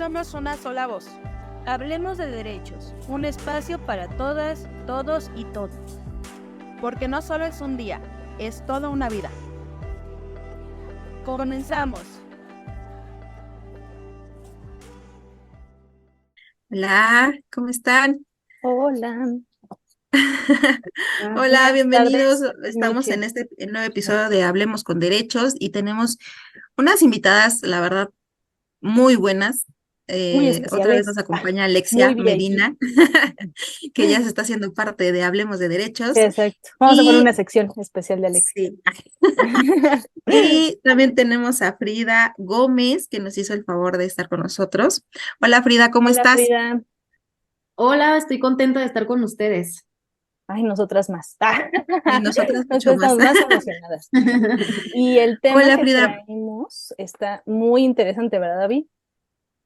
Somos una sola voz. Hablemos de derechos, un espacio para todas, todos y todos. Porque no solo es un día, es toda una vida. Comenzamos. Hola, ¿cómo están? Hola. Hola, Buenas bienvenidos. tardes, Estamos en Michelle. este nuevo episodio de Hablemos con Derechos y tenemos unas invitadas, la verdad, muy buenas. Muy Otra vez nos especiales, acompaña muy Alexia VIP. Medina, que ya se está haciendo parte de Hablemos de Derechos. Exacto. Vamos a poner una Y sección especial de Alex. sí, y también tenemos a Frida Gómez, que nos hizo el favor de estar con nosotros. Hola Frida, ¿cómo Hola, estás? Frida. Hola, estoy contenta de estar con ustedes. Ay, nosotras más. Y nosotras mucho Nosotras más. estamos más emocionadas. Y el tema Hola que Frida. traemos está muy interesante, ¿verdad, David?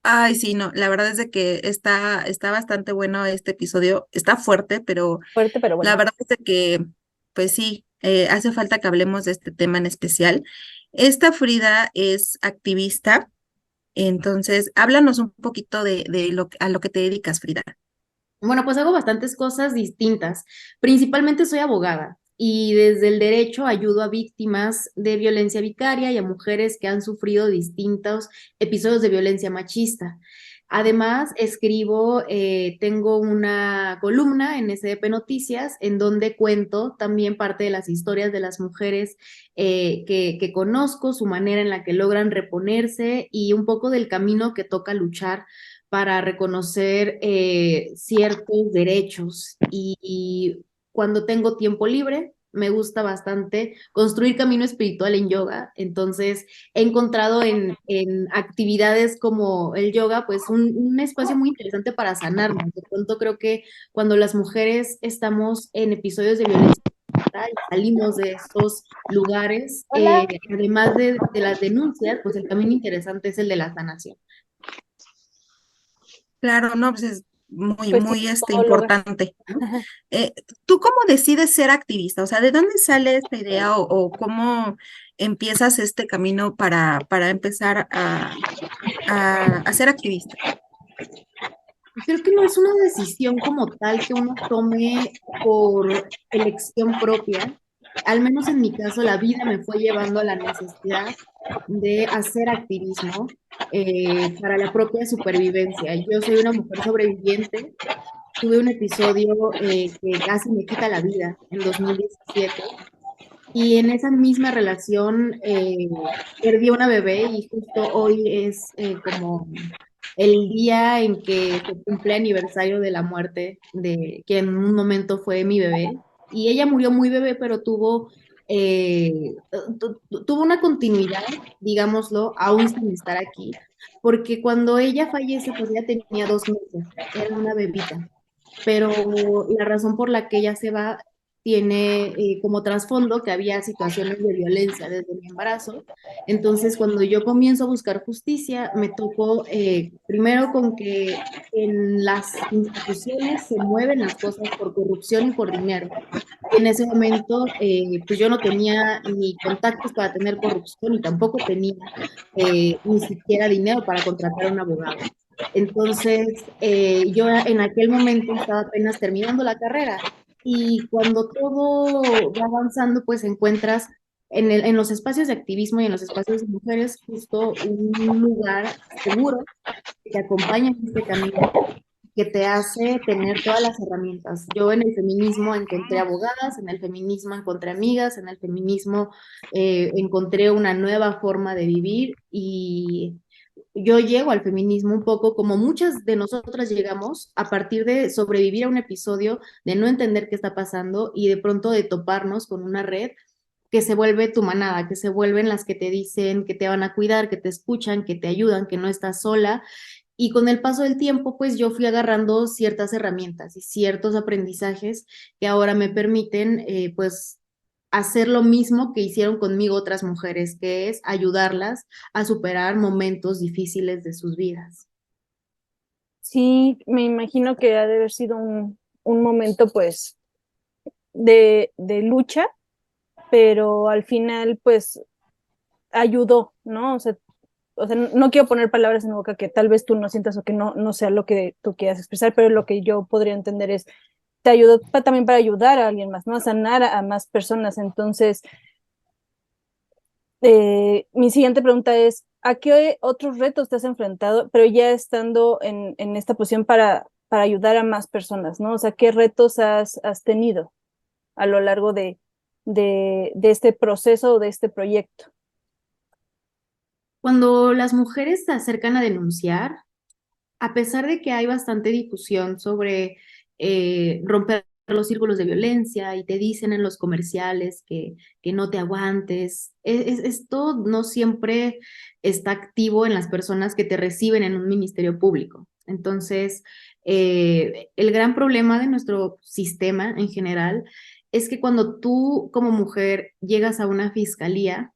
Ay, sí, no, la verdad es de que está bastante bueno este episodio, está fuerte, pero Fuerte, pero la bueno. verdad es de que, pues sí, hace falta que hablemos de este tema en especial. Esta Frida es activista, entonces háblanos un poquito de a lo que te dedicas, Frida. Bueno, pues hago bastantes cosas distintas. Principalmente soy abogada y desde el derecho ayudo a víctimas de violencia vicaria y a mujeres que han sufrido distintos episodios de violencia machista. Además, escribo, tengo una columna en SDP Noticias en donde cuento también parte de las historias de las mujeres que conozco, su manera en la que logran reponerse y un poco del camino que toca luchar para reconocer ciertos derechos y cuando tengo tiempo libre me gusta bastante construir camino espiritual en yoga, entonces he encontrado en actividades como el yoga pues un espacio muy interesante para sanarnos. De pronto creo que cuando las mujeres estamos en episodios de violencia y salimos de estos lugares, Hola. además de las denuncias, pues el camino interesante es el de la sanación. Claro, no, pues es muy, Pues sí, muy podóloga. importante, ¿no? Eh, ¿Tú cómo decides ser activista? O sea, ¿de dónde sale esta idea o cómo empiezas este camino para empezar a ser activista? Creo que no es una decisión como tal que uno tome por elección propia. Al menos en mi caso, la vida me fue llevando a la necesidad de hacer activismo para la propia supervivencia. Yo soy una mujer sobreviviente. Tuve un episodio que casi me quita la vida en 2017 y en esa misma relación perdí una bebé y justo hoy es como el día en que se cumple aniversario de la muerte de quien en un momento fue mi bebé. Y ella murió muy bebé, pero tuvo una continuidad, digámoslo, aún sin estar aquí, porque cuando ella fallece, pues ella tenía 2 meses, era una bebita, pero la razón por la que ella se va tiene como trasfondo que había situaciones de violencia desde mi embarazo. Entonces, cuando yo comienzo a buscar justicia, me tocó primero con que en las instituciones se mueven las cosas por corrupción y por dinero. Y en ese momento, pues yo no tenía ni contactos para tener corrupción y tampoco tenía ni siquiera dinero para contratar a un abogado. Entonces, yo en aquel momento estaba apenas terminando la carrera y cuando todo va avanzando, pues encuentras en los espacios de activismo y en los espacios de mujeres justo un lugar seguro que te acompaña en este camino, que te hace tener todas las herramientas. Yo en el feminismo encontré abogadas, en el feminismo encontré amigas, en el feminismo encontré una nueva forma de vivir y yo llego al feminismo un poco como muchas de nosotras llegamos a partir de sobrevivir a un episodio, de no entender qué está pasando y de pronto de toparnos con una red que se vuelve tu manada, que se vuelven las que te dicen que te van a cuidar, que te escuchan, que te ayudan, que no estás sola. Y con el paso del tiempo, pues yo fui agarrando ciertas herramientas y ciertos aprendizajes que ahora me permiten, pues, hacer lo mismo que hicieron conmigo otras mujeres, que es ayudarlas a superar momentos difíciles de sus vidas. Sí, me imagino que ha de haber sido un momento, pues, de lucha, pero al final, pues, ayudó, ¿no? O sea, o sea, no quiero poner palabras en boca que tal vez tú no sientas o que no sea lo que tú quieras expresar, pero lo que yo podría entender es, te ayudó también para ayudar a alguien más, ¿no? A sanar a más personas. Entonces, mi siguiente pregunta es, ¿a qué otros retos te has enfrentado, pero ya estando en esta posición para ayudar a más personas, ¿no? O sea, ¿qué retos has tenido a lo largo de este proceso o de este proyecto? Cuando las mujeres se acercan a denunciar, a pesar de que hay bastante difusión sobre romper los círculos de violencia y te dicen en los comerciales que no te aguantes, esto no siempre está activo en las personas que te reciben en un ministerio público. Entonces, el gran problema de nuestro sistema en general es que cuando tú como mujer llegas a una fiscalía,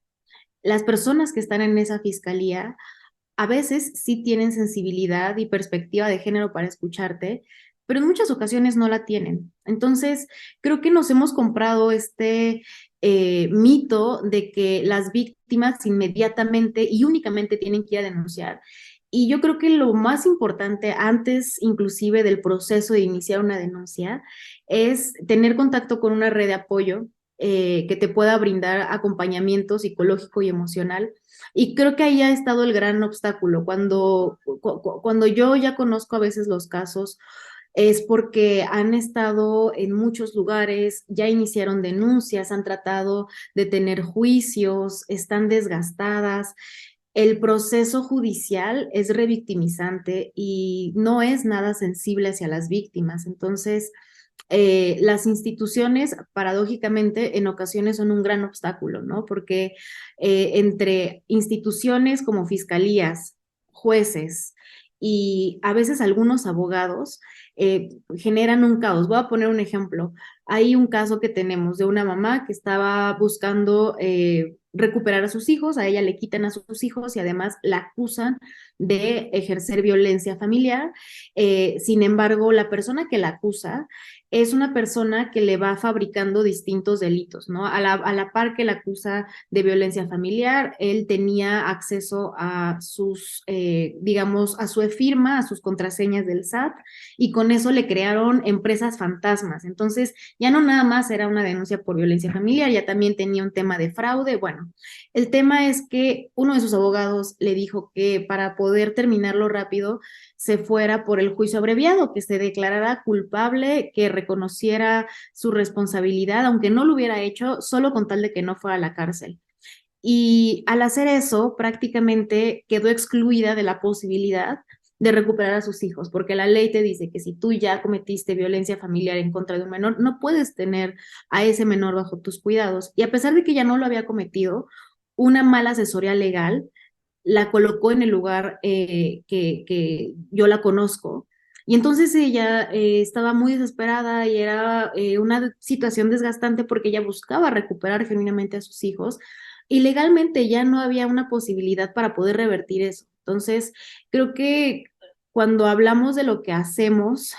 las personas que están en esa fiscalía a veces sí tienen sensibilidad y perspectiva de género para escucharte, pero en muchas ocasiones no la tienen. Entonces, creo que nos hemos comprado este mito de que las víctimas inmediatamente y únicamente tienen que ir a denunciar. Y yo creo que lo más importante antes inclusive del proceso de iniciar una denuncia es tener contacto con una red de apoyo que te pueda brindar acompañamiento psicológico y emocional. Y creo que ahí ha estado el gran obstáculo. Cuando yo ya conozco a veces los casos, es porque han estado en muchos lugares, ya iniciaron denuncias, han tratado de tener juicios, están desgastadas. El proceso judicial es revictimizante y no es nada sensible hacia las víctimas. Entonces, las instituciones, paradójicamente, en ocasiones son un gran obstáculo, ¿no? Porque entre instituciones como fiscalías, jueces y a veces algunos abogados generan un caos. Voy a poner un ejemplo. Hay un caso que tenemos de una mamá que estaba buscando recuperar a sus hijos, a ella le quitan a sus hijos y además la acusan de ejercer violencia familiar. Sin embargo, la persona que la acusa es una persona que le va fabricando distintos delitos, ¿no? A la par que la acusa de violencia familiar, él tenía acceso a sus, digamos, a su firma, a sus contraseñas del SAT, y con eso le crearon empresas fantasmas. Entonces, ya no nada más era una denuncia por violencia familiar, ya también tenía un tema de fraude. Bueno, el tema es que uno de sus abogados le dijo que para poder terminarlo rápido, se fuera por el juicio abreviado, que se declarara culpable, que reconociera su responsabilidad, aunque no lo hubiera hecho, solo con tal de que no fuera a la cárcel. Y al hacer eso, prácticamente quedó excluida de la posibilidad de recuperar a sus hijos, porque la ley te dice que si tú ya cometiste violencia familiar en contra de un menor, no puedes tener a ese menor bajo tus cuidados. Y a pesar de que ya no lo había cometido, una mala asesoría legal la colocó en el lugar que yo la conozco. Y entonces ella estaba muy desesperada y era una situación desgastante porque ella buscaba recuperar genuinamente a sus hijos y legalmente ya no había una posibilidad para poder revertir eso. Entonces, creo que cuando hablamos de lo que hacemos,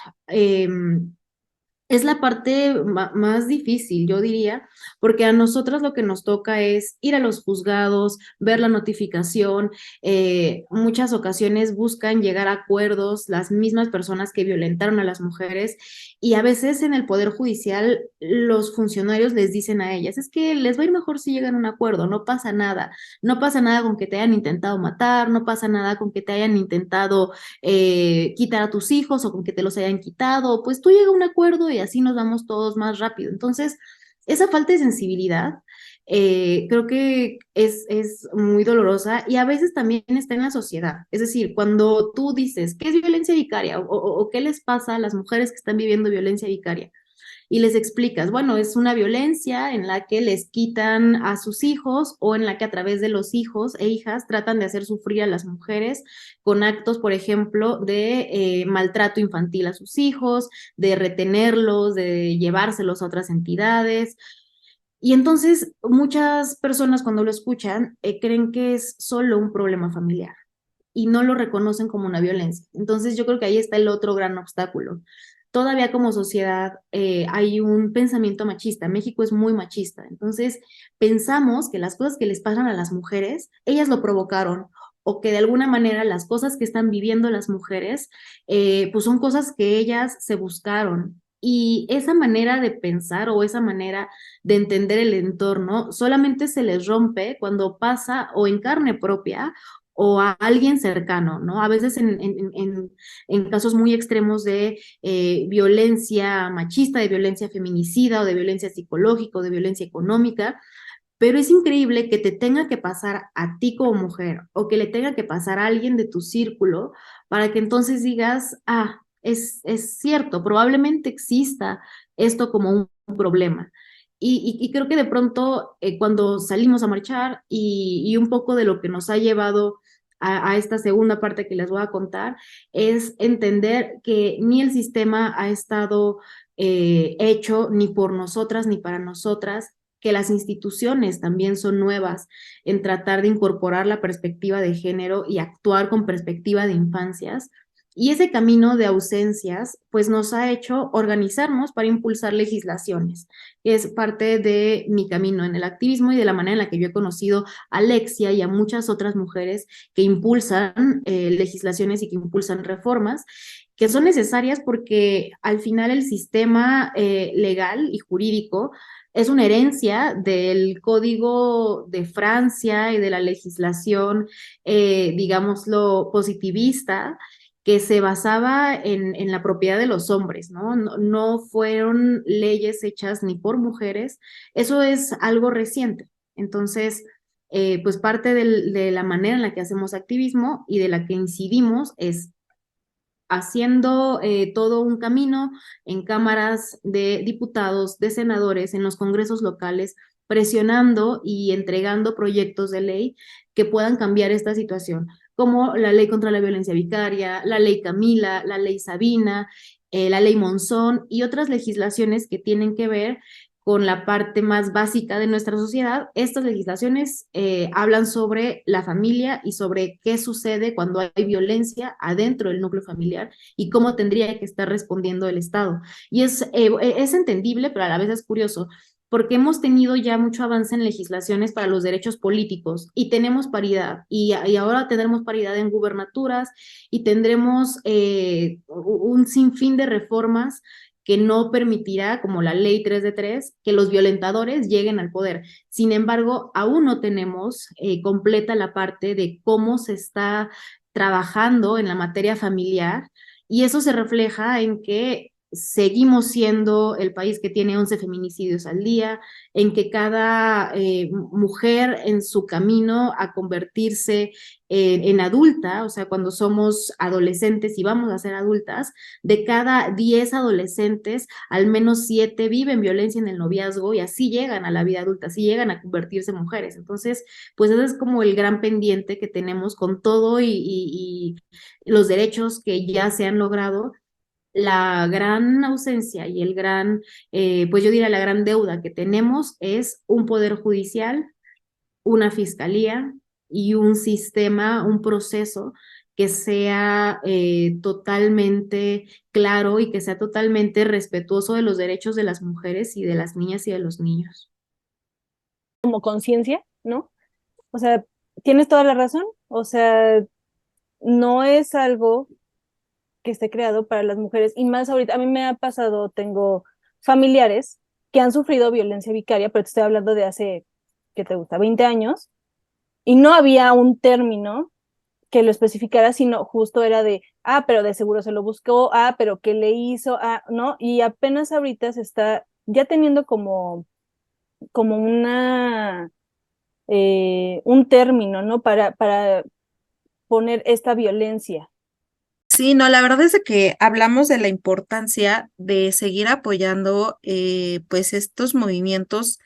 es la parte más difícil, yo diría, porque a nosotros lo que nos toca es ir a los juzgados, ver la notificación. Muchas ocasiones buscan llegar a acuerdos las mismas personas que violentaron a las mujeres, y a veces en el Poder Judicial los funcionarios les dicen a ellas, es que les va a ir mejor si llegan a un acuerdo, no pasa nada, no pasa nada con que te hayan intentado matar, no pasa nada con que te hayan intentado quitar a tus hijos o con que te los hayan quitado, pues tú llega a un acuerdo y así nos vamos todos más rápido. Entonces, esa falta de sensibilidad creo que es muy dolorosa y a veces también está en la sociedad. Es decir, cuando tú dices, ¿qué es violencia vicaria? O qué les pasa a las mujeres que están viviendo violencia vicaria, y les explicas, bueno, es una violencia en la que les quitan a sus hijos o en la que a través de los hijos e hijas tratan de hacer sufrir a las mujeres con actos, por ejemplo, de maltrato infantil a sus hijos, de retenerlos, de llevárselos a otras entidades. Y entonces muchas personas cuando lo escuchan creen que es solo un problema familiar y no lo reconocen como una violencia. Entonces yo creo que ahí está el otro gran obstáculo. Todavía como sociedad hay un pensamiento machista. México es muy machista. Entonces pensamos que las cosas que les pasan a las mujeres, ellas lo provocaron o que de alguna manera las cosas que están viviendo las mujeres, pues son cosas que ellas se buscaron. Y esa manera de pensar o esa manera de entender el entorno solamente se les rompe cuando pasa o en carne propia o a alguien cercano, ¿no? A veces en casos muy extremos de violencia machista, de violencia feminicida o de violencia psicológica o de violencia económica, pero es increíble que te tenga que pasar a ti como mujer o que le tenga que pasar a alguien de tu círculo para que entonces digas, ah, es cierto, probablemente exista esto como un problema. Y creo que de pronto cuando salimos a marchar y un poco de lo que nos ha llevado a esta segunda parte que les voy a contar es entender que ni el sistema ha estado hecho ni por nosotras ni para nosotras, que las instituciones también son nuevas en tratar de incorporar la perspectiva de género y actuar con perspectiva de infancias. Y ese camino de ausencias, pues nos ha hecho organizarnos para impulsar legislaciones, que es parte de mi camino en el activismo y de la manera en la que yo he conocido a Alexia y a muchas otras mujeres que impulsan legislaciones y que impulsan reformas que son necesarias porque al final el sistema legal y jurídico es una herencia del código de Francia y de la legislación, digámoslo, positivista, que se basaba en la propiedad de los hombres, ¿no? ¿no? No fueron leyes hechas ni por mujeres, eso es algo reciente. Entonces, pues parte de la manera en la que hacemos activismo y de la que incidimos es haciendo todo un camino en cámaras de diputados, de senadores, en los congresos locales, presionando y entregando proyectos de ley que puedan cambiar esta situación, como la ley contra la violencia vicaria, la ley Camila, la ley Sabina, la ley Monzón y otras legislaciones que tienen que ver con la parte más básica de nuestra sociedad. Estas legislaciones hablan sobre la familia y sobre qué sucede cuando hay violencia adentro del núcleo familiar y cómo tendría que estar respondiendo el Estado. Y es entendible, pero a la vez es curioso, porque hemos tenido ya mucho avance en legislaciones para los derechos políticos y tenemos paridad y ahora tendremos paridad en gubernaturas y tendremos un sinfín de reformas que no permitirá, como la ley 3 de 3, que los violentadores lleguen al poder. Sin embargo, aún no tenemos completa la parte de cómo se está trabajando en la materia familiar y eso se refleja en que seguimos siendo el país que tiene 11 feminicidios al día, en que cada mujer en su camino a convertirse en adulta, o sea, cuando somos adolescentes y vamos a ser adultas, de cada 10 adolescentes, al menos 7 viven violencia en el noviazgo y así llegan a la vida adulta, así llegan a convertirse en mujeres. Entonces, pues ese es como el gran pendiente que tenemos con todo y los derechos que ya se han logrado, la gran ausencia y el gran, pues yo diría la gran deuda que tenemos es un poder judicial, una fiscalía y un sistema, un proceso que sea totalmente claro y que sea totalmente respetuoso de los derechos de las mujeres y de las niñas y de los niños. Como conciencia, ¿no? O sea, tienes toda la razón. O sea, no es algo que esté creado para las mujeres. Y más ahorita, a mí me ha pasado, tengo familiares que han sufrido violencia vicaria, pero te estoy hablando de hace, ¿qué te gusta? 20 años. Y no había un término que lo especificara, sino justo era de, ah, pero de seguro se lo buscó, ah, pero ¿qué le hizo? Ah, ¿no? Y apenas ahorita se está ya teniendo como un término, ¿no? Para poner esta violencia. Sí, no, la verdad es de que hablamos de la importancia de seguir apoyando pues estos movimientos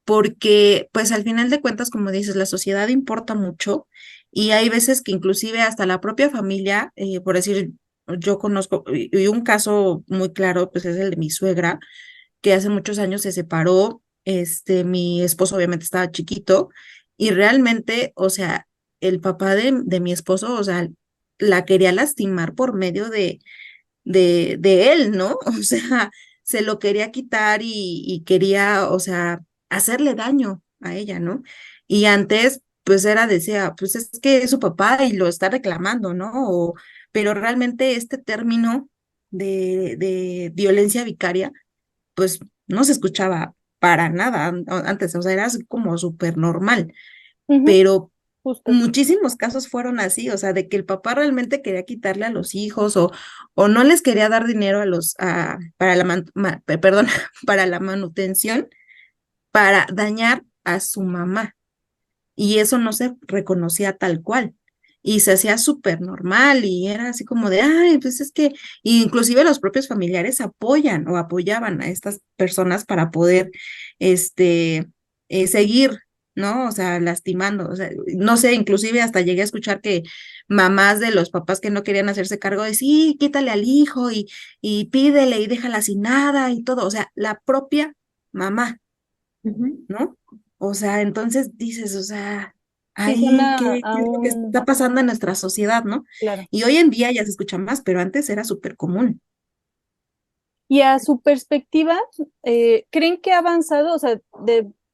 porque pues al final de cuentas, como dices, la sociedad importa mucho y hay veces que inclusive hasta la propia familia, por decir, yo conozco y un caso muy claro pues es el de mi suegra, que hace muchos años se separó, mi esposo obviamente estaba chiquito y realmente, o sea, el papá de mi esposo, o sea, la quería lastimar por medio de él, ¿no? O sea, se lo quería quitar y quería, o sea, hacerle daño a ella, ¿no? Y antes, pues decía, pues es que es su papá y lo está reclamando, ¿no? Pero realmente este término de violencia vicaria, pues no se escuchaba para nada antes, o sea, era así como súper normal, Ujú, pero justo. muchísimos casos fueron así, o sea, de que el papá realmente quería quitarle a los hijos o no les quería dar dinero para perdón, para la manutención, para dañar a su mamá. Y eso no se reconocía tal cual. Y se hacía súper normal y era así como de, ay, pues es que, y inclusive los propios familiares apoyan o apoyaban a estas personas para poder, este, seguir, ¿no? O sea, lastimando, o sea, no sé, inclusive hasta llegué a escuchar que mamás de los papás que no querían hacerse cargo de, sí, quítale al hijo y pídele y déjala sin nada y todo, o sea, la propia mamá, Ujú. ¿no? O sea, entonces dices, o sea, Sí, ahí, suena ¿qué a es lo que está un, pasando en nuestra sociedad, ¿no? claro. Y hoy en día ya se escucha más, pero antes era súper común. Y a su perspectiva, ¿creen que ha avanzado, o sea,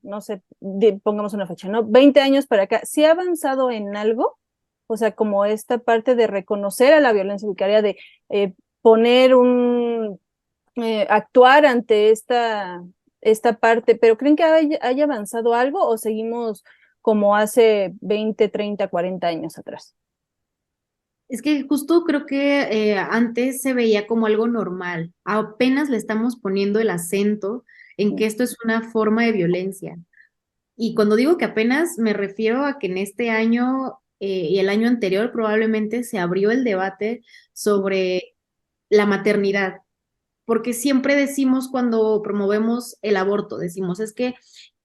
no sé, pongamos una fecha, ¿no? 20 años para acá, ¿sí ha avanzado en algo? O sea, como esta parte de reconocer a la violencia vicaria, de eh, poner actuar ante esta parte, pero ¿creen que haya avanzado algo o seguimos como hace 20, 30, 40 años atrás? Es que justo creo que antes se veía como algo normal. Apenas le estamos poniendo el acento en que esto es una forma de violencia. Y cuando digo que apenas me refiero a que en este año y el año anterior probablemente se abrió el debate sobre la maternidad, porque siempre decimos cuando promovemos el aborto, decimos, es que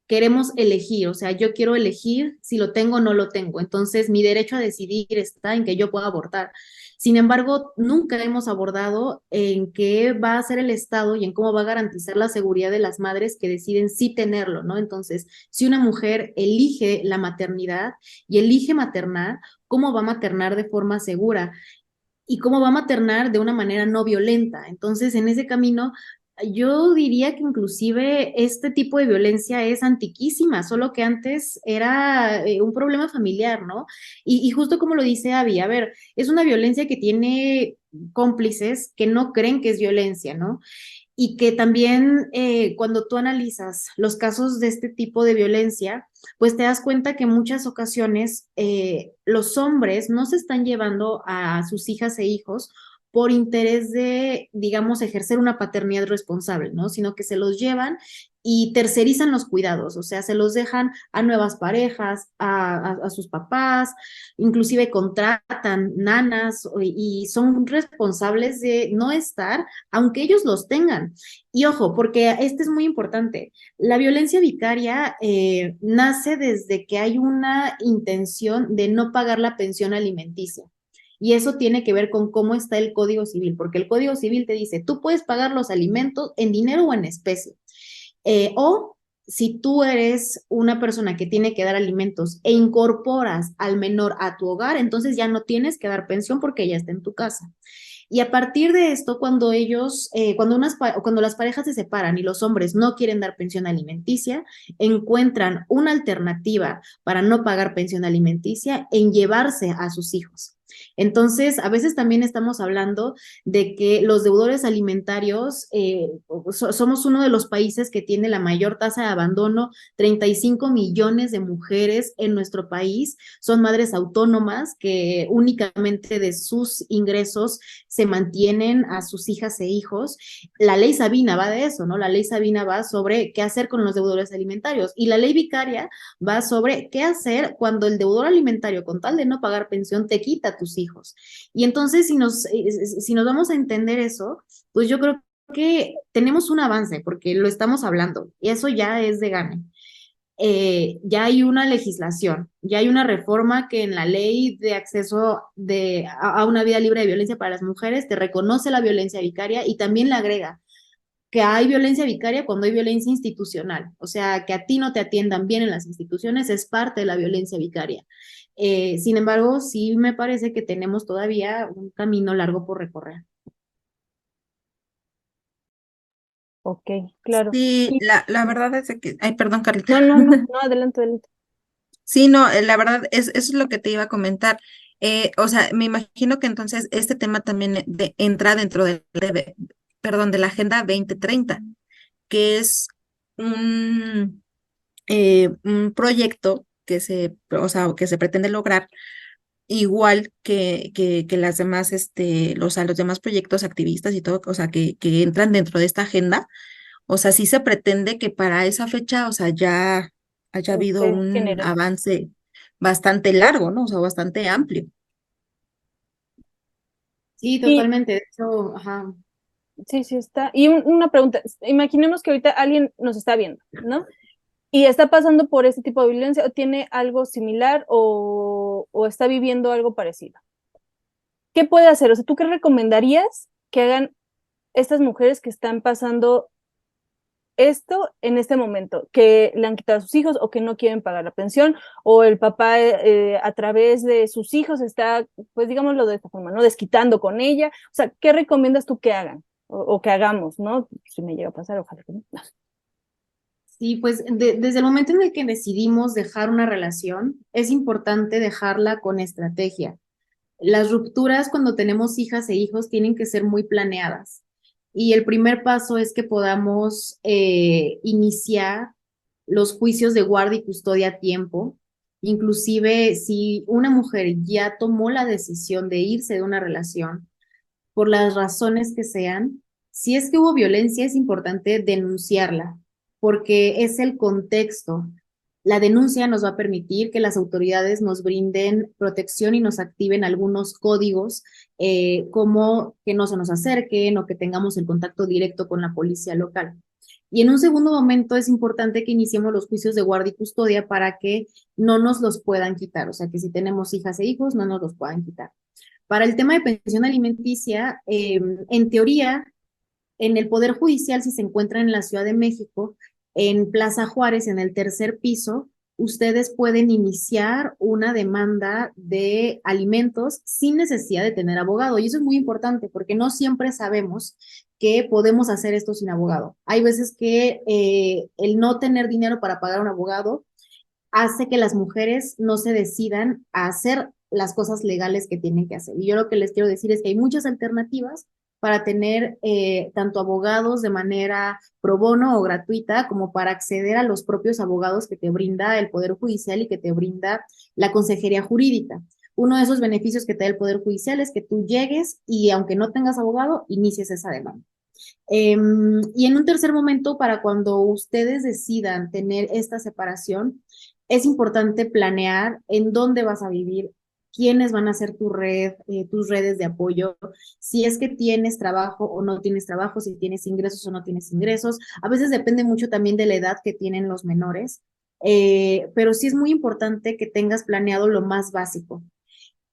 queremos elegir, o sea, yo quiero elegir si lo tengo o no lo tengo. Entonces, mi derecho a decidir está en que yo pueda abortar. Sin embargo, nunca hemos abordado en qué va a hacer el Estado y en cómo va a garantizar la seguridad de las madres que deciden sí tenerlo, ¿no? Entonces, si una mujer elige la maternidad y elige maternar, ¿cómo va a maternar de forma segura? Y cómo va a maternar de una manera no violenta. Entonces, en ese camino, yo diría que inclusive este tipo de violencia es antiquísima, solo que antes era un problema familiar, ¿no? Y justo como lo dice Abby, a ver, es una violencia que tiene cómplices que no creen que es violencia, ¿no? Y que también cuando tú analizas los casos de este tipo de violencia, pues te das cuenta que en muchas ocasiones los hombres no se están llevando a sus hijas e hijos por interés de, digamos, ejercer una paternidad responsable, ¿no? Sino que se los llevan y tercerizan los cuidados, o sea, se los dejan a nuevas parejas, a sus papás, inclusive contratan nanas y son responsables de no estar aunque ellos los tengan. Y ojo, porque este es muy importante, la violencia vicaria nace desde que hay una intención de no pagar la pensión alimenticia. Y eso tiene que ver con cómo está el Código Civil, porque el Código Civil te dice, tú puedes pagar los alimentos en dinero o en especie. O si tú eres una persona que tiene que dar alimentos e incorporas al menor a tu hogar, entonces ya no tienes que dar pensión porque ya está en tu casa. Y a partir de esto, cuando ellos, cuando las parejas se separan y los hombres no quieren dar pensión alimenticia, encuentran una alternativa para no pagar pensión alimenticia en llevarse a sus hijos. Entonces, a veces también estamos hablando de que los deudores alimentarios somos uno de los países que tiene la mayor tasa de abandono, 35 millones de mujeres en nuestro país son madres autónomas que únicamente de sus ingresos se mantienen a sus hijas e hijos. La ley Sabina va de eso, ¿no? La ley Sabina va sobre qué hacer con los deudores alimentarios y la ley vicaria va sobre qué hacer cuando el deudor alimentario, con tal de no pagar pensión, te quita a tus hijos. Y entonces, si nos vamos a entender eso, pues yo creo que tenemos un avance porque lo estamos hablando y eso ya es de gane. Ya hay una legislación, ya hay una reforma que en la ley de acceso a una vida libre de violencia para las mujeres te reconoce la violencia vicaria y también le agrega que hay violencia vicaria cuando hay violencia institucional, o sea, que a ti no te atiendan bien en las instituciones es parte de la violencia vicaria. Sin embargo, sí me parece que tenemos todavía un camino largo por recorrer. Ok, claro. Sí, Y- la verdad es que, ay, perdón, Carlita. no, no, no, no, adelante, adelante. Sí, no, la verdad eso es lo que te iba a comentar. O sea, me imagino que entonces este tema también entra dentro perdón, de la Agenda 2030, que es un proyecto o sea, que se pretende lograr igual que las demás, los demás proyectos activistas y todo, o sea, que entran dentro de esta agenda. O sea, sí se pretende que para esa fecha, o sea, ya haya habido Este un género. avance bastante largo, ¿no? O sea, bastante amplio. Sí, Y totalmente. De hecho, ajá. sí, sí está. Y una pregunta, imaginemos que ahorita alguien nos está viendo, ¿no? Y está pasando por este tipo de violencia o tiene algo similar o está viviendo algo parecido. ¿Qué puede hacer? O sea, ¿tú qué recomendarías que hagan estas mujeres que están pasando esto en este momento? Que le han quitado a sus hijos o que no quieren pagar la pensión o el papá a través de sus hijos está, pues digámoslo de esta forma, ¿no? Desquitando con ella. O sea, ¿qué recomiendas tú que hagan o que hagamos, ¿no? Si me llega a pasar, ojalá que no. Sí, pues desde el momento en el que decidimos dejar una relación, es importante dejarla con estrategia. Las rupturas cuando tenemos hijas e hijos tienen que ser muy planeadas. Y el primer paso es que podamos iniciar los juicios de guardia y custodia a tiempo. Inclusive si una mujer ya tomó la decisión de irse de una relación, por las razones que sean, si es que hubo violencia, es importante denunciarla, porque es el contexto. La denuncia nos va a permitir que las autoridades nos brinden protección y nos activen algunos códigos, como que no se nos acerquen o que tengamos el contacto directo con la policía local. Y en un segundo momento es importante que iniciemos los juicios de guardia y custodia para que no nos los puedan quitar, o sea, que si tenemos hijas e hijos no nos los puedan quitar. Para el tema de pensión alimenticia, en teoría, en el Poder Judicial, si se encuentran en la Ciudad de México, en Plaza Juárez, en el tercer piso, ustedes pueden iniciar una demanda de alimentos sin necesidad de tener abogado. Y eso es muy importante porque no siempre sabemos que podemos hacer esto sin abogado. Hay veces que el no tener dinero para pagar a un abogado hace que las mujeres no se decidan a hacer las cosas legales que tienen que hacer. Y yo lo que les quiero decir es que hay muchas alternativas para tener tanto abogados de manera pro bono o gratuita, como para acceder a los propios abogados que te brinda el Poder Judicial y que te brinda la consejería jurídica. Uno de esos beneficios que te da el Poder Judicial es que tú llegues y aunque no tengas abogado, inicies esa demanda. Y en un tercer momento, para cuando ustedes decidan tener esta separación, es importante planear en dónde vas a vivir, quiénes van a ser tu red, tus redes de apoyo, si es que tienes trabajo o no tienes trabajo, si tienes ingresos o no tienes ingresos. A veces depende mucho también de la edad que tienen los menores, pero sí es muy importante que tengas planeado lo más básico.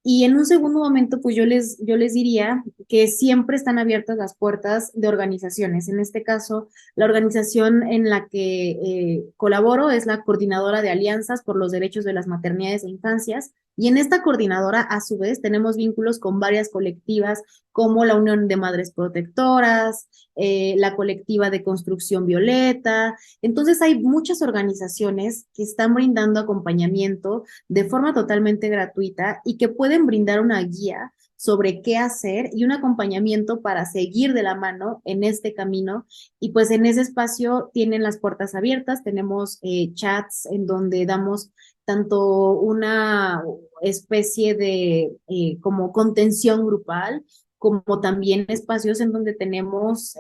Y en un segundo momento, pues yo les diría que siempre están abiertas las puertas de organizaciones. En este caso, la organización en la que colaboro es la Coordinadora de Alianzas por los Derechos de las Maternidades e Infancias. Y en esta coordinadora, a su vez, tenemos vínculos con varias colectivas como la Unión de Madres Protectoras, la colectiva de Construcción Violeta. Entonces, hay muchas organizaciones que están brindando acompañamiento de forma totalmente gratuita y que pueden brindar una guía sobre qué hacer y un acompañamiento para seguir de la mano en este camino. Y pues en ese espacio tienen las puertas abiertas, tenemos chats en donde damos tanto una especie de como contención grupal, como también espacios en donde tenemos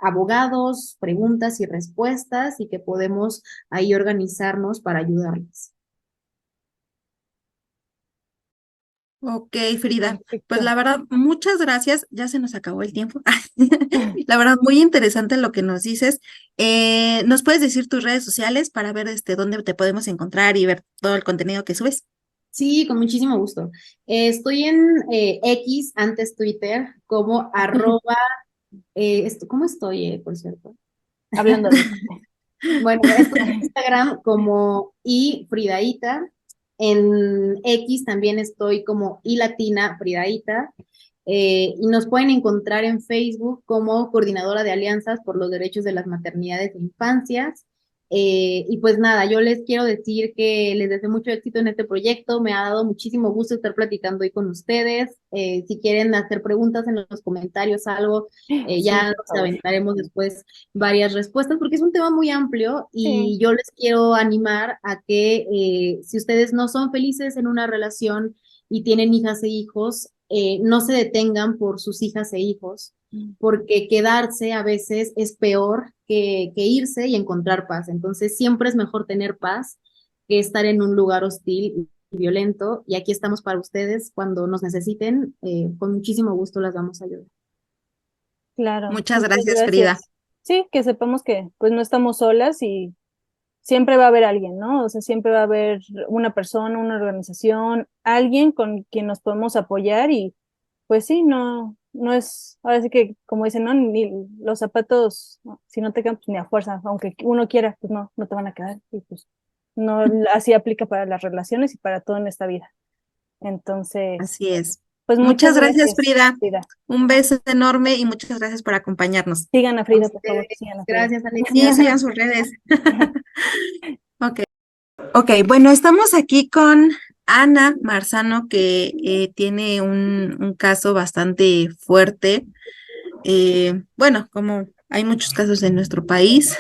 abogados, preguntas y respuestas y que podemos ahí organizarnos para ayudarles. Ok, Frida, pues Perfecto. la verdad, muchas gracias. Ya se nos acabó el tiempo. La verdad, muy interesante lo que nos dices. ¿Nos puedes decir tus redes sociales para ver dónde te podemos encontrar y ver todo el contenido que subes? Sí, con muchísimo gusto. Estoy en X, antes Twitter, como arroba, ¿cómo estoy, por cierto? Hablando de Bueno, estoy en Instagram como Fridaita. En X también estoy como Latina Fridaita. Y nos pueden encontrar en Facebook como Coordinadora de Alianzas por los Derechos de las Maternidades e Infancias. Y pues nada, yo les quiero decir que les deseo mucho éxito en este proyecto. Me ha dado muchísimo gusto estar platicando hoy con ustedes. Si quieren hacer preguntas en los comentarios, algo, Sí, ya por nos favor. aventaremos después varias respuestas, porque es un tema muy amplio Sí. y yo les quiero animar a que si ustedes no son felices en una relación y tienen hijas e hijos, no se detengan por sus hijas e hijos, porque quedarse a veces es peor que irse y encontrar paz. Entonces, siempre es mejor tener paz que estar en un lugar hostil y violento. Y aquí estamos para ustedes cuando nos necesiten. Con muchísimo gusto las vamos a ayudar. Claro, Muchas muchas gracias, Frida. gracias. Sí, que sepamos que pues no estamos solas y siempre va a haber alguien, ¿no? O sea, siempre va a haber una persona, una organización, alguien con quien nos podemos apoyar y pues sí, no es, ahora sí que como dicen, ¿no? Ni los zapatos, ¿no? Si no te quedan, pues ni a fuerza, aunque uno quiera, pues no te van a quedar y pues no, así aplica para las relaciones y para todo en esta vida. Entonces, Así es. pues muchas Muchas gracias, gracias, Frida. Frida. Un beso enorme y muchas gracias por acompañarnos. Sigan a A Frida, por favor, ustedes, sigan a Frida. gracias, Sí, Alexis. sigan sus redes. Ok. Ok, bueno, estamos aquí con Ana Marzano, que tiene un caso bastante fuerte. Bueno, como hay muchos casos en nuestro país,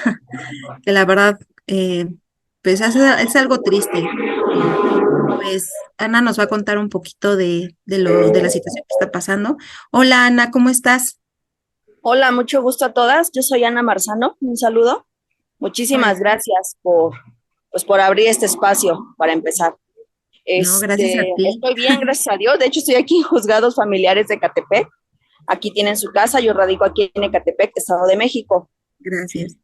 que la verdad, pues es algo triste. Pues Ana nos va a contar un poquito de la situación que está pasando. Hola Ana, ¿cómo estás? Hola, mucho gusto a todas. Yo soy Ana Marzano. Un saludo. Muchísimas Hola. gracias por abrir este espacio para empezar. No, gracias a ti. Estoy bien, gracias a Dios. De hecho, estoy aquí en Juzgados Familiares de Ecatepec. Aquí tienen su casa. Yo radico aquí en Ecatepec, Estado de México. Gracias.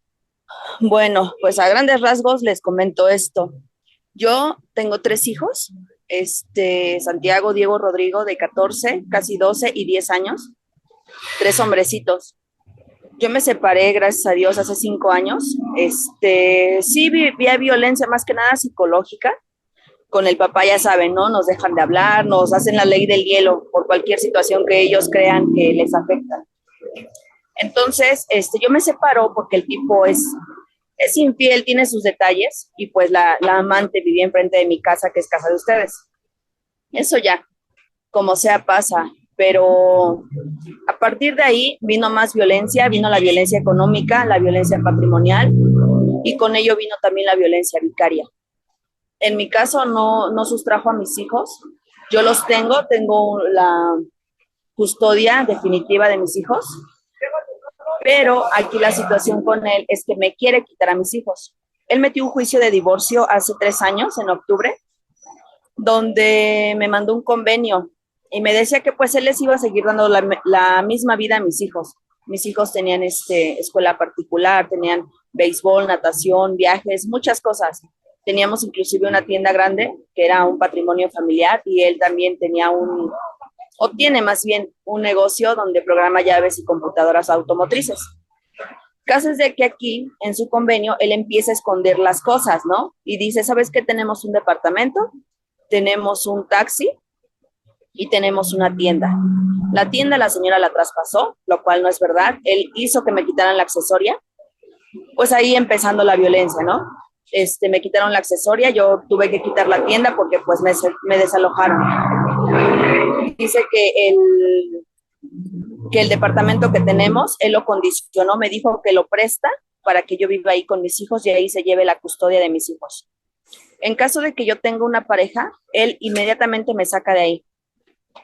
Bueno, pues a grandes rasgos les comento esto. Yo tengo 3 hijos. Santiago, Diego, Rodrigo, de 14, casi 12 y 10 años. 3 hombrecitos. Yo me separé, gracias a Dios, hace 5 años. Sí vivía violencia más que nada psicológica. Con el papá, ya saben, ¿no? Nos dejan de hablar, nos hacen la ley del hielo por cualquier situación que ellos crean que les afecta. Entonces, yo me separo porque el tipo es infiel, tiene sus detalles y pues la amante vivía enfrente de mi casa, que es casa de ustedes. Eso ya, como sea, pasa. Pero a partir de ahí vino más violencia, vino la violencia económica, la violencia patrimonial y con ello vino también la violencia vicaria. En mi caso no sustrajo a mis hijos, yo los tengo la custodia definitiva de mis hijos, pero aquí la situación con él es que me quiere quitar a mis hijos. Él metió un juicio de divorcio hace 3 años, en octubre, donde me mandó un convenio y me decía que pues él les iba a seguir dando la misma vida a mis hijos. Mis hijos tenían escuela particular, tenían béisbol, natación, viajes, muchas cosas. Teníamos inclusive una tienda grande que era un patrimonio familiar y él también tenía o tiene más bien un negocio donde programa llaves y computadoras automotrices. Caso es de que aquí, en su convenio, él empieza a esconder las cosas, ¿no? Y dice, ¿sabes qué? Tenemos un departamento, tenemos un taxi y tenemos una tienda. La tienda la señora la traspasó, lo cual no es verdad. Él hizo que me quitaran la accesoria. Pues ahí empezando la violencia, ¿no? Me quitaron la accesoria, yo tuve que quitar la tienda porque pues me desalojaron. Dice que el departamento que tenemos, él lo condicionó, me dijo que lo presta para que yo viva ahí con mis hijos y ahí se lleve la custodia de mis hijos. En caso de que yo tenga una pareja, él inmediatamente me saca de ahí,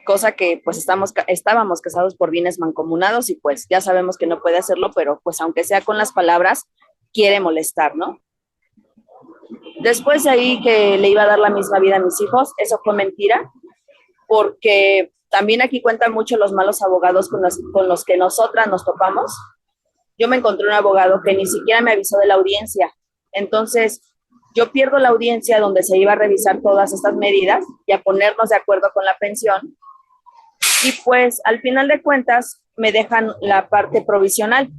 cosa que pues estábamos casados por bienes mancomunados y pues ya sabemos que no puede hacerlo, pero pues aunque sea con las palabras, quiere molestar, ¿no? Después de ahí que le iba a dar la misma vida a mis hijos, eso fue mentira, porque también aquí cuentan mucho los malos abogados con los que nosotras nos topamos. Yo me encontré un abogado que ni siquiera me avisó de la audiencia. Entonces, yo pierdo la audiencia donde se iba a revisar todas estas medidas y a ponernos de acuerdo con la pensión. Y pues, al final de cuentas, me dejan la parte provisional.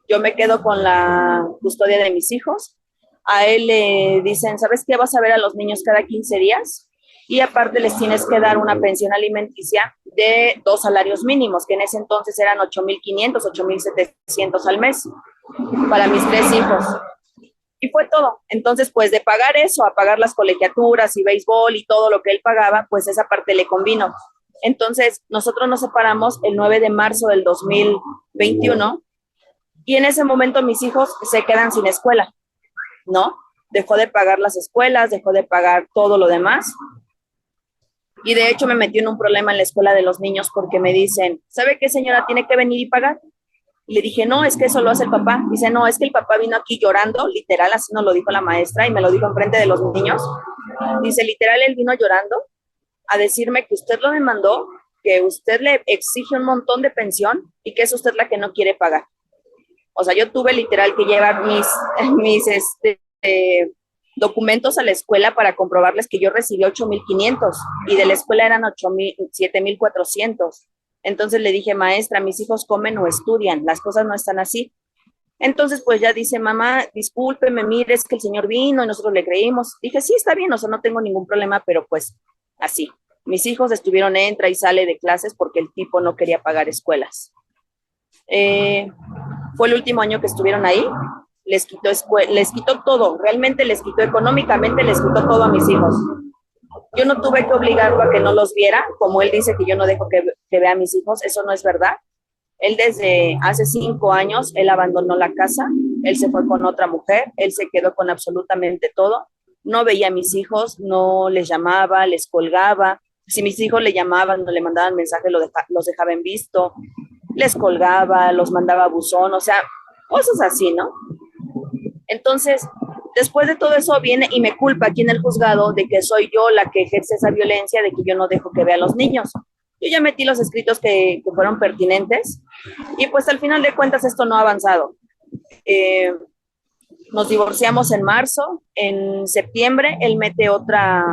Yo me quedo con la custodia de mis hijos. A él le dicen, ¿sabes qué? Vas a ver a los niños cada 15 días y aparte les tienes que dar una pensión alimenticia de 2 salarios mínimos, que en ese entonces eran 8,500, 8,700 al mes para mis 3 hijos. Y fue todo. Entonces, pues de pagar eso, a pagar las colegiaturas y béisbol y todo lo que él pagaba, pues esa parte le convino. Entonces, nosotros nos separamos el 9 de marzo del 2021 y en ese momento mis hijos se quedan sin escuela, ¿no? Dejó de pagar las escuelas, dejó de pagar todo lo demás. Y de hecho me metí en un problema en la escuela de los niños porque me dicen, ¿sabe qué, señora? Tiene que venir y pagar. Y le dije, no, es que eso lo hace el papá. Dice, no, es que el papá vino aquí llorando, literal, así nos lo dijo la maestra y me lo dijo enfrente de los niños. Dice, literal, él vino llorando a decirme que usted lo demandó, que usted le exige un montón de pensión y que es usted la que no quiere pagar. O sea, yo tuve literal que llevar mis documentos a la escuela para comprobarles que yo recibí 8,500 y de la escuela eran 7,400. Entonces le dije, maestra, mis hijos comen o estudian, las cosas no están así. Entonces, pues ya dice, mamá, discúlpeme, mire, es que el señor vino y nosotros le creímos. Dije, sí, está bien, o sea, no tengo ningún problema, pero pues así. Mis hijos estuvieron entra y sale de clases porque el tipo no quería pagar escuelas. Fue el último año que estuvieron ahí, les quitó todo, realmente les quitó económicamente, les quitó todo a mis hijos. Yo no tuve que obligarlo a que no los viera, como él dice que yo no dejo que vea a mis hijos, eso no es verdad. Él desde hace 5 años, él abandonó la casa, él se fue con otra mujer, él se quedó con absolutamente todo, no veía a mis hijos, no les llamaba, les colgaba, si mis hijos le llamaban o le mandaban mensaje, los dejaba en visto, les colgaba, los mandaba a buzón, o sea, cosas así, ¿no? Entonces, después de todo eso viene y me culpa aquí en el juzgado de que soy yo la que ejerce esa violencia, de que yo no dejo que vea a los niños. Yo ya metí los escritos que fueron pertinentes y pues al final de cuentas esto no ha avanzado. Nos divorciamos en marzo, en septiembre él mete otra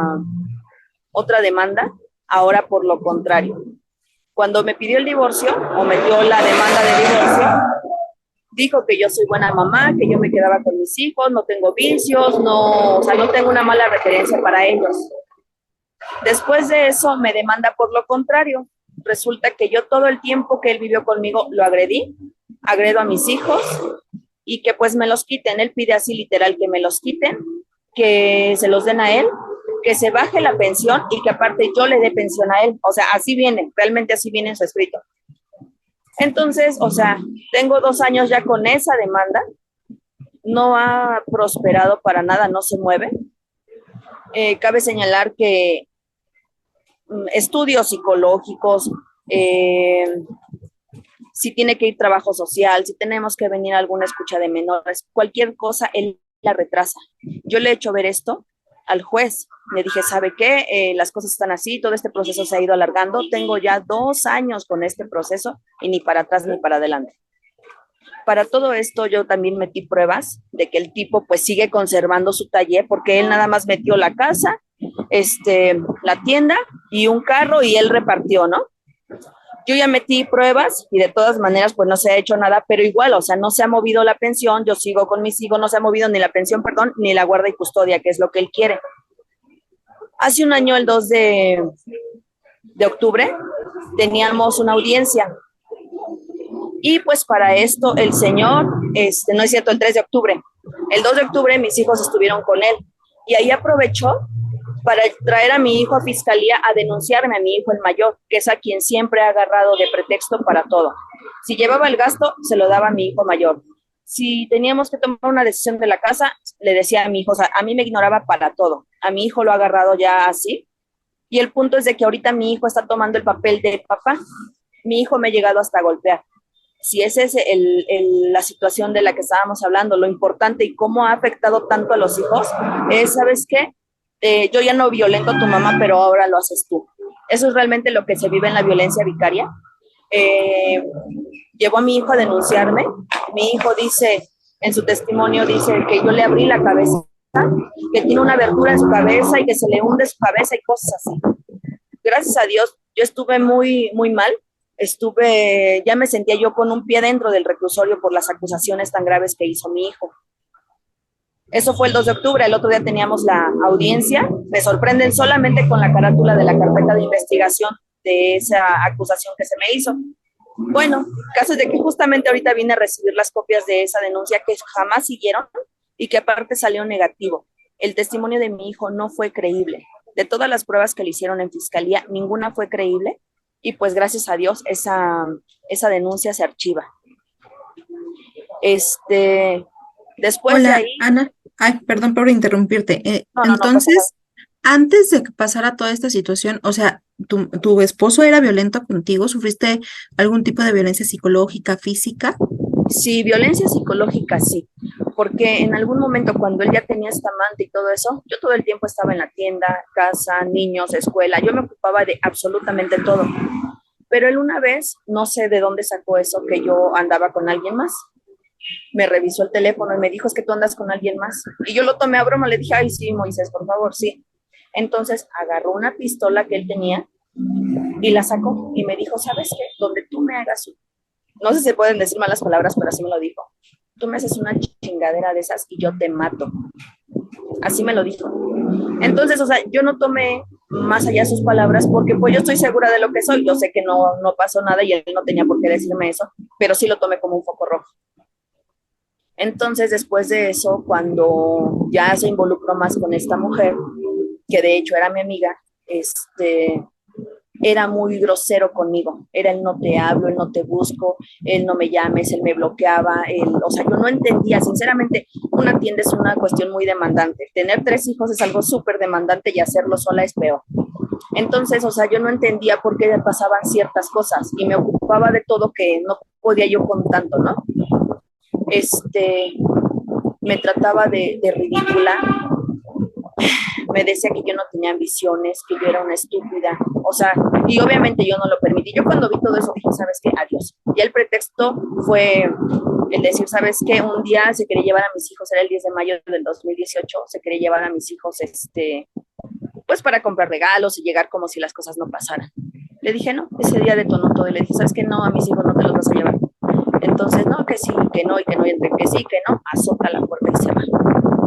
demanda, ahora por lo contrario. Cuando me pidió el divorcio o metió la demanda de divorcio, dijo que yo soy buena mamá, que yo me quedaba con mis hijos, no tengo vicios, o sea, no tengo una mala referencia para ellos. Después de eso me demanda por lo contrario. Resulta que yo todo el tiempo que él vivió conmigo lo agredo a mis hijos y que pues me los quiten. Él pide así literal que me los quiten, que se los den a él, que se baje la pensión y que aparte yo le dé pensión a él. O sea, así viene, realmente así viene en su escrito. Entonces, o sea, tengo 2 años ya con esa demanda, no ha prosperado para nada, no se mueve. Cabe señalar que estudios psicológicos, si tiene que ir trabajo social, si tenemos que venir a alguna escucha de menores, cualquier cosa, él la retrasa. Yo le he hecho ver esto al juez. Le dije, ¿sabe qué? Las cosas están así, todo este proceso se ha ido alargando. Tengo ya 2 años con este proceso y ni para atrás ni para adelante. Para todo esto yo también metí pruebas de que el tipo pues sigue conservando su taller porque él nada más metió la casa, la tienda y un carro y él repartió, ¿no? Yo ya metí pruebas y de todas maneras pues no se ha hecho nada, pero igual, o sea, no se ha movido la pensión, yo sigo con mis hijos, no se ha movido ni la pensión, perdón, ni la guarda y custodia, que es lo que él quiere. Hace un año, el 2 de octubre, teníamos una audiencia. Y pues para esto el señor, no es cierto, el 3 de octubre, el 2 de octubre mis hijos estuvieron con él y ahí aprovechó para traer a mi hijo a fiscalía a denunciarme a mi hijo el mayor, que es a quien siempre ha agarrado de pretexto para todo. Si llevaba el gasto, se lo daba a mi hijo mayor. Si teníamos que tomar una decisión de la casa, le decía a mi hijo, o sea, a mí me ignoraba para todo. A mi hijo lo ha agarrado ya así. Y el punto es de que ahorita mi hijo está tomando el papel de papá. Mi hijo me ha llegado hasta a golpear. Si esa es la situación de la que estábamos hablando, lo importante y cómo ha afectado tanto a los hijos, es, ¿sabes qué? Yo ya no violento a tu mamá, pero ahora lo haces tú. Eso es realmente lo que se vive en la violencia vicaria. Llevó a mi hijo a denunciarme. Mi hijo dice, en su testimonio, dice que yo le abrí la cabeza, que tiene una abertura en su cabeza y que se le hunde su cabeza y cosas así. Gracias a Dios, yo estuve muy, muy mal. Ya me sentía yo con un pie dentro del reclusorio por las acusaciones tan graves que hizo mi hijo. Eso fue el 2 de octubre, el otro día teníamos la audiencia. Me sorprenden solamente con la carátula de la carpeta de investigación de esa acusación que se me hizo. Bueno, caso es de que justamente ahorita vine a recibir las copias de esa denuncia que jamás siguieron y que aparte salió negativo. El testimonio de mi hijo no fue creíble. De todas las pruebas que le hicieron en fiscalía, ninguna fue creíble y pues gracias a Dios esa denuncia se archiva. Después de Hola, ahí... Ana. Ay, perdón por interrumpirte. No, pasa nada. Entonces, antes de que pasara toda esta situación, o sea, ¿tu esposo era violento contigo? ¿Sufriste algún tipo de violencia psicológica, física? Sí, violencia psicológica, sí, porque en algún momento cuando él ya tenía esta amante y todo eso, yo todo el tiempo estaba en la tienda, casa, niños, escuela, yo me ocupaba de absolutamente todo. Pero él una vez, no sé de dónde sacó eso, que yo andaba con alguien más. Me revisó el teléfono y me dijo, es que tú andas con alguien más. Y yo lo tomé a broma, le dije, ay, sí, Moisés, por favor, sí. Entonces agarró una pistola que él tenía y la sacó y me dijo, ¿sabes qué? Donde tú me hagas, no sé si se pueden decir malas palabras, pero así me lo dijo. Tú me haces una chingadera de esas y yo te mato. Así me lo dijo. Entonces, o sea, yo no tomé más allá sus palabras porque pues yo estoy segura de lo que soy. Yo sé que no pasó nada y él no tenía por qué decirme eso, pero sí lo tomé como un foco rojo. Entonces, después de eso, cuando ya se involucró más con esta mujer, que de hecho era mi amiga, era muy grosero conmigo. Era el no te hablo, el no te busco, el no me llames, él me bloqueaba, o sea, yo no entendía, sinceramente, una tienda es una cuestión muy demandante. Tener 3 hijos es algo súper demandante y hacerlo sola es peor. Entonces, o sea, yo no entendía por qué me pasaban ciertas cosas y me ocupaba de todo que no podía yo con tanto, ¿no? Me trataba de ridícula, me decía que yo no tenía ambiciones, que yo era una estúpida, o sea, y obviamente yo no lo permití. Yo cuando vi todo eso dije, ¿sabes qué? Adiós. Y el pretexto fue el decir, ¿sabes qué? Un día se quería llevar a mis hijos, era el 10 de mayo del 2018, se quería llevar a mis hijos, pues para comprar regalos y llegar como si las cosas no pasaran. Le dije, no, ese día detonó todo y le dije, ¿sabes qué? No, a mis hijos no te los vas a llevar. Entonces, no, que sí, que no, y que no, y entre que sí, que no, azota la puerta y se va.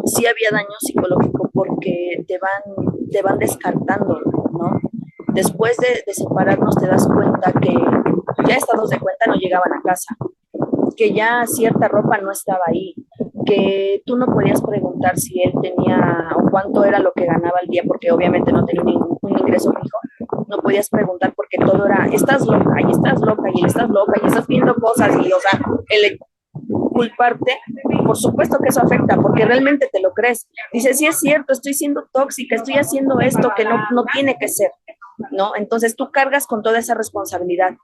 Sí había daño psicológico porque te van descartando, ¿no? Después de separarnos te das cuenta que ya estados de cuenta no llegaban a casa, que ya cierta ropa no estaba ahí, que tú no podías preguntar si él tenía o cuánto era lo que ganaba al día, porque obviamente no tenía ningún ingreso fijo. No podías preguntar porque todo era, estás loca, y estás loca, y estás loca, y estás viendo cosas, y o sea, el culparte, por supuesto que eso afecta, porque realmente te lo crees. Dices, sí es cierto, estoy siendo tóxica, estoy haciendo esto que no tiene que ser, ¿no? Entonces tú cargas con toda esa responsabilidad.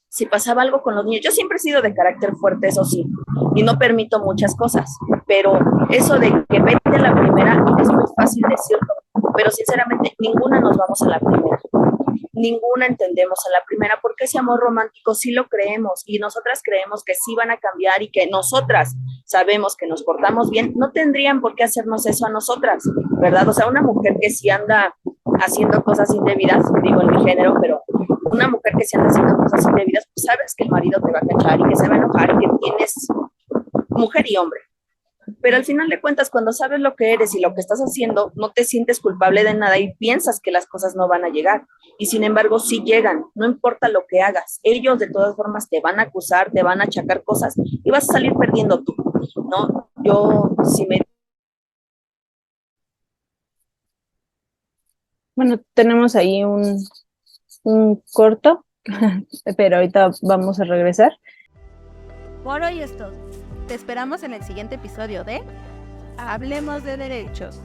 Si pasaba algo con los niños, yo siempre he sido de carácter fuerte, eso sí, y no permito muchas cosas, pero eso de que vete a la primera es muy fácil decirlo, pero sinceramente ninguna nos vamos a la primera, ninguna entendemos a la primera, porque ese amor romántico sí lo creemos y nosotras creemos que sí van a cambiar y que nosotras sabemos que nos portamos bien, no tendrían por qué hacernos eso a nosotras, ¿verdad? O sea, una mujer que sí anda haciendo cosas indebidas, digo en mi género, pero una mujer que se anda haciendo cosas indebidas, pues sabes que el marido te va a cachar y que se va a enojar y que tienes mujer y hombre. Pero al final de cuentas, cuando sabes lo que eres y lo que estás haciendo, no te sientes culpable de nada y piensas que las cosas no van a llegar. Y sin embargo, sí llegan, no importa lo que hagas. Ellos de todas formas te van a acusar, te van a achacar cosas y vas a salir perdiendo tú, ¿no? Yo, si me... Bueno, tenemos ahí un corto, pero ahorita vamos a regresar. Por hoy es todo. Te esperamos en el siguiente episodio de Hablemos de Derechos.